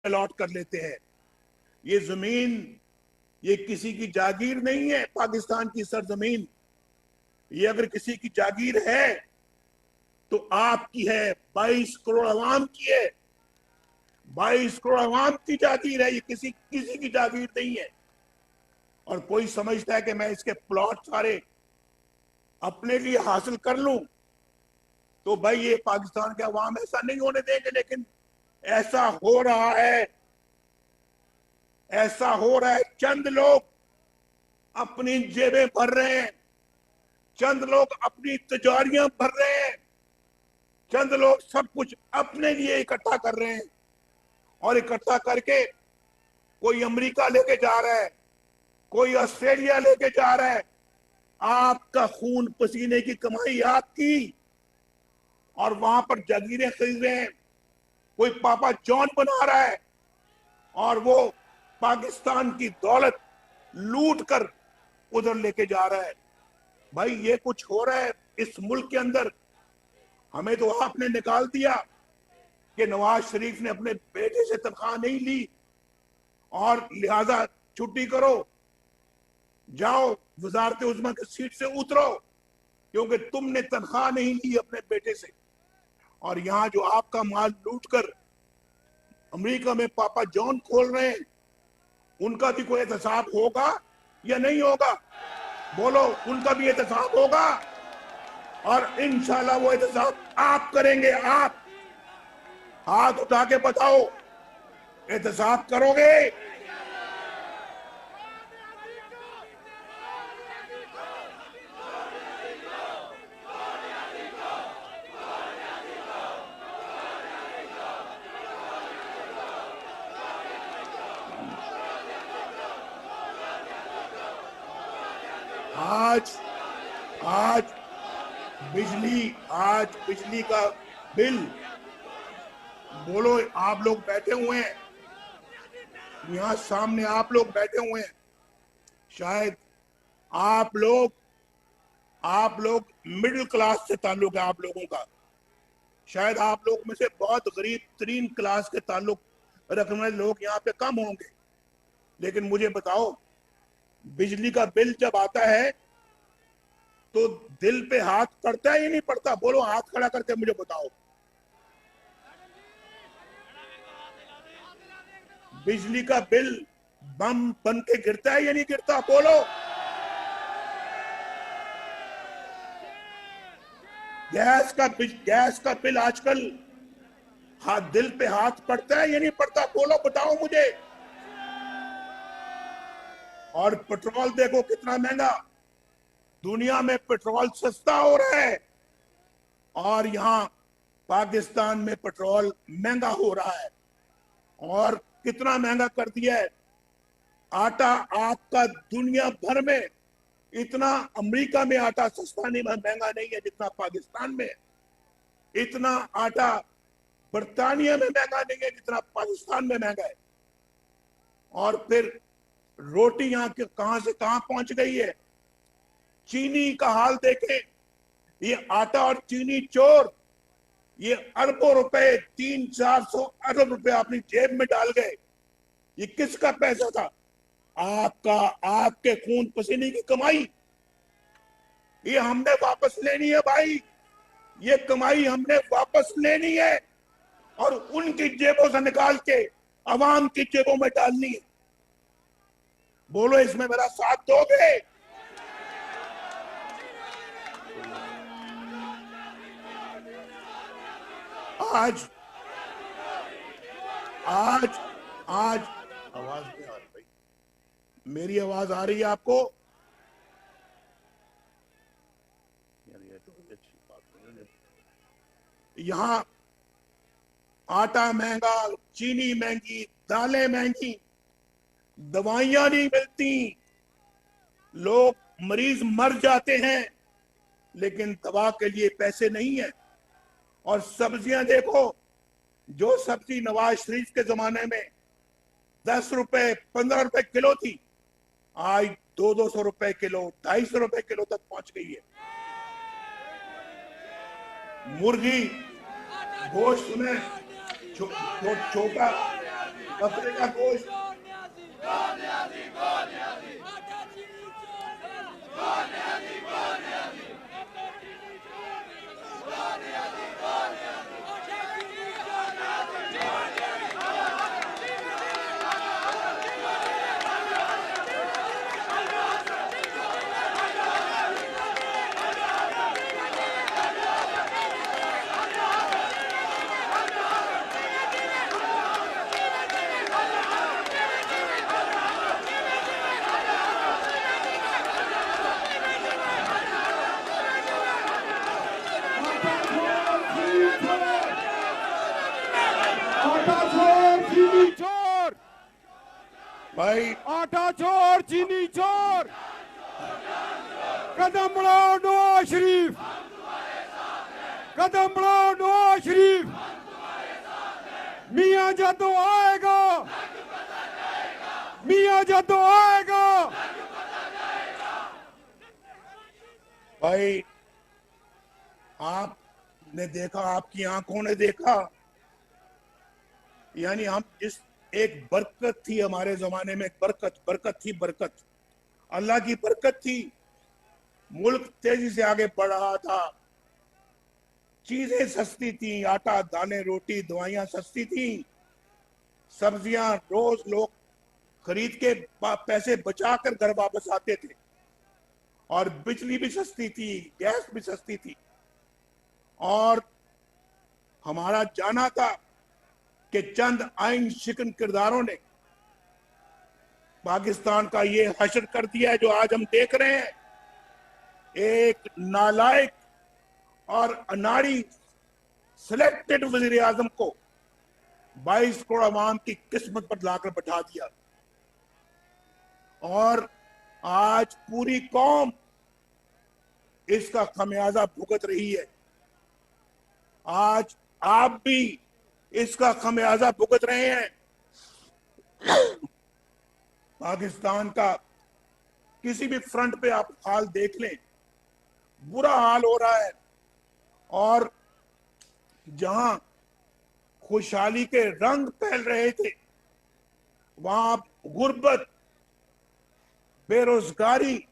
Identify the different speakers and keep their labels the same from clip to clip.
Speaker 1: Allot कर लेते हैं। ये जमीन ये किसी की जागीर नहीं है, पाकिस्तान की सरजमीन। ये अगर किसी की जागीर है तो आपकी है, 22 करोड़ अवाम की है। 22 करोड़ अवाम की जागीर है, ये किसी की जागीर नहीं है। और कोई समझता है कि मैं इसके प्लॉट सारे अपने लिए हासिल कर लूं, तो भाई ये पाकिस्तान के अवाम ऐसा नहीं होने देंगे। लेकिन ऐसा हो रहा है, ऐसा हो रहा है। चंद लोग अपनी जेबें भर रहे हैं, चंद लोग अपनी तिजारियां भर रहे हैं, चंद लोग सब कुछ अपने लिए इकट्ठा कर रहे हैं। और इकट्ठा करके कोई अमेरिका लेके जा रहा है, कोई ऑस्ट्रेलिया लेके जा रहा है। आपका खून पसीने की कमाई आपकी, और वहां पर जागीरें खरीद रहे हैं। कोई पापा जॉन बना रहा है और वो पाकिस्तान की दौलत लूट कर उधर लेके जा रहा है। भाई ये कुछ हो रहा है इस मुल्क के अंदर। हमें तो आपने निकाल दिया कि नवाज शरीफ ने अपने बेटे से तनख्वाह नहीं ली और लिहाजा छुट्टी करो, जाओ वजारत उज़्मा की सीट से उतरो, क्योंकि तुमने तनख्वाह नहीं ली अपने बेटे से। और यहां जो आपका माल लूट कर अमेरिका में पापा जॉन खोल रहे हैं, उनका भी कोई एहतसाब होगा या नहीं होगा? बोलो, उनका भी एहतसाब होगा। और इंशाल्लाह वो एहतसाब आप करेंगे। आप हाथ उठा के बताओ, एहतसाब करोगे? आज आज बिजली का बिल, बोलो, आप लोग बैठे हुए हैं यहां सामने, आप लोग बैठे हुए हैं। शायद आप लोग मिडिल क्लास से ताल्लुक है आप लोगों का। शायद आप लोग में से बहुत गरीब तरीन क्लास के ताल्लुक रखने वाले लोग यहाँ पे कम होंगे। लेकिन मुझे बताओ, बिजली का बिल जब आता है तो दिल पे हाथ पड़ता है या नहीं पड़ता? बोलो, हाथ खड़ा करके मुझे बताओ। बिजली का बिल बम बन के गिरता है या नहीं गिरता? बोलो। गैस का बिल आजकल दिल पे हाथ पड़ता है या नहीं पड़ता? बोलो, बताओ मुझे। और पेट्रोल देखो कितना महंगा। दुनिया में पेट्रोल सस्ता हो रहा है और यहाँ पाकिस्तान में पेट्रोल महंगा हो रहा है। और कितना महंगा कर दिया है। आटा आपका दुनिया भर में इतना, अमेरिका में आटा सस्ता नहीं, महंगा नहीं है जितना पाकिस्तान में। इतना आटा बर्तानिया में महंगा नहीं है जितना पाकिस्तान में महंगा है। और फिर रोटी यहाँ के कहां से कहां पहुंच गई है। चीनी का हाल देखें, ये आटा और चीनी चोर, ये अरबों रुपए, 300-400 अरब रुपए अपनी जेब में डाल गए। ये किसका पैसा था? आपका, आपके खून पसीने की कमाई। ये हमने वापस लेनी है भाई, ये कमाई हमने वापस लेनी है और उनकी जेबों से निकाल के अवाम की जेबों में डालनी है। बोलो, इसमें मेरा साथ दोगे? आज आज आज आवाज नहीं आ रही भाई, मेरी आवाज आ रही है आपको? यहां आटा महंगा, चीनी महंगी, दालें महंगी, दवाइयां नहीं मिलती, लोग मरीज मर जाते हैं, लेकिन दवा के लिए पैसे नहीं है। और सब्जियां देखो, जो सब्जी नवाज शरीफ के जमाने में 10 रुपए 15 रुपए किलो थी, आज 200-200 रुपए किलो, 250 रुपए किलो तक पहुंच गई है। मुर्गी गोश्त में छोटा बकरे का गोश्त,
Speaker 2: आटा चोर चीनी चोर,
Speaker 1: भाई
Speaker 2: आटा चोर चीनी चोर, कदम बढ़ाओ नवाज शरीफ, कदम बढ़ाओ नवाज शरीफ, मियां जादू आएगा, मियां जादू आएगा।
Speaker 1: भाई आपने देखा, आपकी आंखों ने देखा, यानी हम जिस एक बरकत थी हमारे जमाने में, बरकत थी, बरकत अल्लाह की बरकत थी। मुल्क तेजी से आगे बढ़ रहा था, चीजें सस्ती थी, आटा दालें रोटी दवाइयां सस्ती थी, सब्जियां रोज लोग खरीद के पैसे बचाकर घर वापस आते थे, और बिजली भी सस्ती थी, गैस भी सस्ती थी। और हमारा जाना था कि चंद आइन शिकन किरदारों ने पाकिस्तान का ये हशर कर दिया है जो आज हम देख रहे हैं। एक नालायक और अनाड़ी सिलेक्टेड वजीर आजम को 22 करोड़ अवाम की किस्मत पर लाकर बैठा दिया, और आज पूरी कौम इसका खमियाजा भुगत रही है। आज आप भी इसका खमियाजा भुगत रहे हैं। पाकिस्तान का किसी भी फ्रंट पे आप हाल देख लें, बुरा हाल हो रहा है, और जहां खुशहाली के रंग फैल रहे थे वहां गुर्बत, बेरोजगारी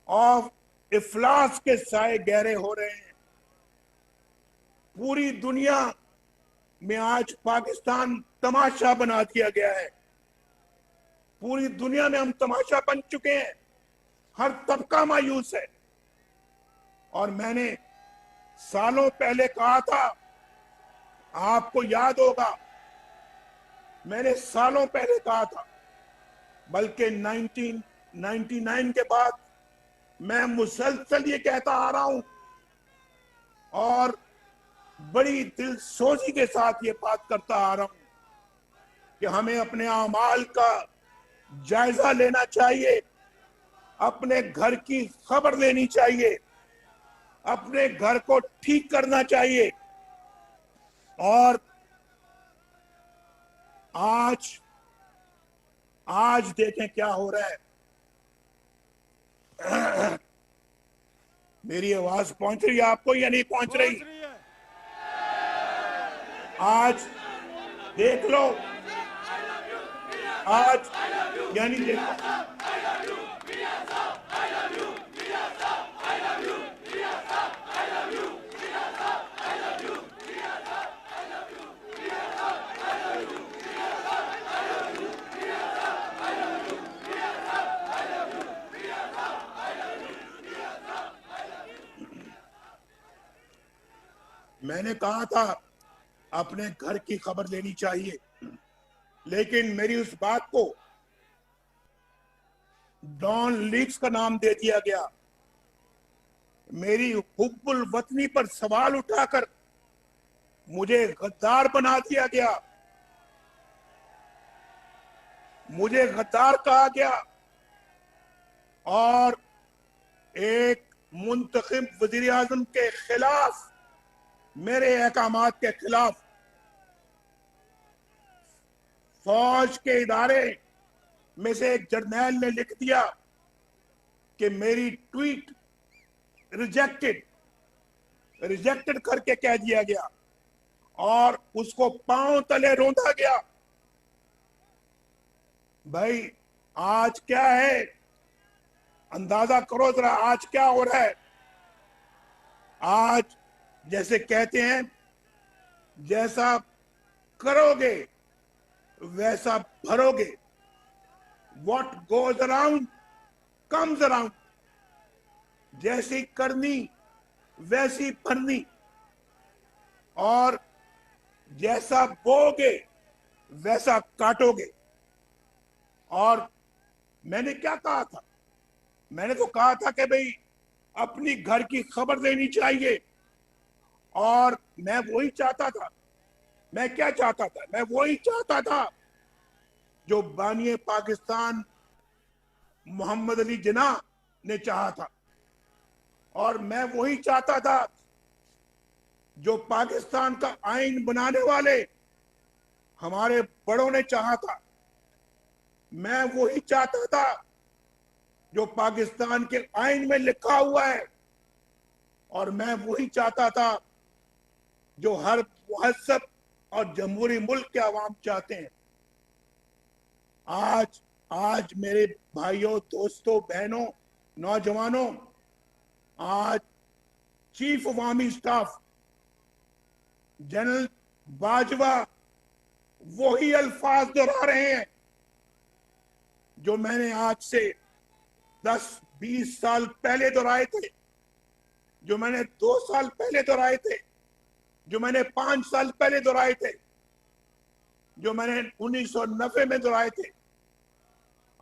Speaker 1: और इफलास के साए गहरे हो रहे हैं। पूरी दुनिया में आज पाकिस्तान तमाशा बना दिया गया है। पूरी दुनिया में हम तमाशा बन चुके हैं, हर तबका मायूस है। और मैंने सालों पहले कहा था, आपको याद होगा, मैंने सालों पहले कहा था, बल्कि 1999 के बाद मैं मुसलसल ये कहता आ रहा हूं, और बड़ी दिलसोजी के साथ ये बात करता आ रहा हूं कि हमें अपने अमाल का जायजा लेना चाहिए, अपने घर की खबर लेनी चाहिए, अपने घर को ठीक करना चाहिए। और आज देखें क्या हो रहा है। मेरी आवाज पहुंच रही है आपको या नहीं पहुंच रही? आज देख लो, आज यानी देखो, मैंने कहा था अपने घर की खबर लेनी चाहिए, लेकिन मेरी उस बात को डॉन लीक्स का नाम दे दिया गया। मेरी हुब्बुल वतनी पर सवाल उठाकर मुझे गद्दार बना दिया गया, मुझे गद्दार कहा गया, और एक मुंतखब वजीर आजम के खिलाफ, मेरे अहकामात के खिलाफ फौज के इदारे में से एक जर्नैल ने लिख दिया कि मेरी ट्वीट रिजेक्टेड करके कह दिया गया, और उसको पांव तले रौंदा गया। भाई आज क्या है, अंदाजा करो जरा, आज क्या हो रहा है। आज जैसे कहते हैं, जैसा करोगे वैसा भरोगे। What goes around comes around। जैसी करनी वैसी भरनी, और जैसा बोगे वैसा काटोगे। और मैंने क्या कहा था? मैंने तो कहा था कि भाई अपनी घर की खबर देनी चाहिए, और मैं वही चाहता था। मैं क्या चाहता था? मैं वही चाहता था जो बानिए पाकिस्तान मोहम्मद अली जिन्ना ने चाहा था, और मैं वही चाहता था जो पाकिस्तान का आइन बनाने वाले हमारे बड़ों ने चाहा था। मैं वही चाहता था जो पाकिस्तान के आइन में लिखा हुआ है, और मैं वही चाहता था जो हर मुहज़्ज़ब और जमहूरी मुल्क के अवाम चाहते हैं। आज मेरे भाइयों, दोस्तों, बहनों, नौजवानों, आज chief of army staff general Bajwa वही अल्फाज दोहरा रहे हैं जो मैंने आज से 10-20 साल पहले दोहराए थे, जो मैंने 2 साल पहले दोहराए थे, जो मैंने 5 साल पहले दोहराए थे, जो मैंने 1990 में दोहराए थे।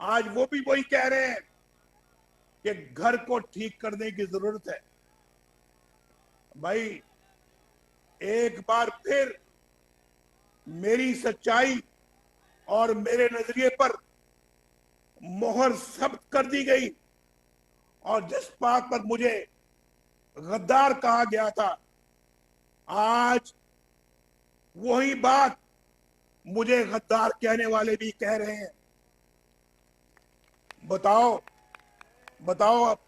Speaker 1: आज वो भी वही कह रहे हैं कि घर को ठीक करने की जरूरत है। भाई एक बार फिर मेरी सच्चाई और मेरे नजरिए पर मोहर जब्त कर दी गई, और जिस बात पर मुझे गद्दार कहा गया था, आज वही बात मुझे गद्दार कहने वाले भी कह रहे हैं। बताओ अब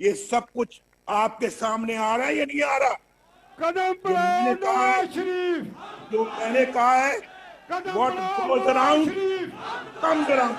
Speaker 1: ये सब कुछ आपके सामने आ रहा है या नहीं आ रहा?
Speaker 2: कदम
Speaker 1: जो मैंने
Speaker 2: बढ़ाओ
Speaker 1: कहा है,
Speaker 2: नवाज शरीफ,
Speaker 1: जो मैंने कहा है,
Speaker 2: कदम
Speaker 1: व्हाट
Speaker 2: बढ़ाओ
Speaker 1: goes
Speaker 2: Nawaz
Speaker 1: around
Speaker 2: Sharif.
Speaker 1: Comes around.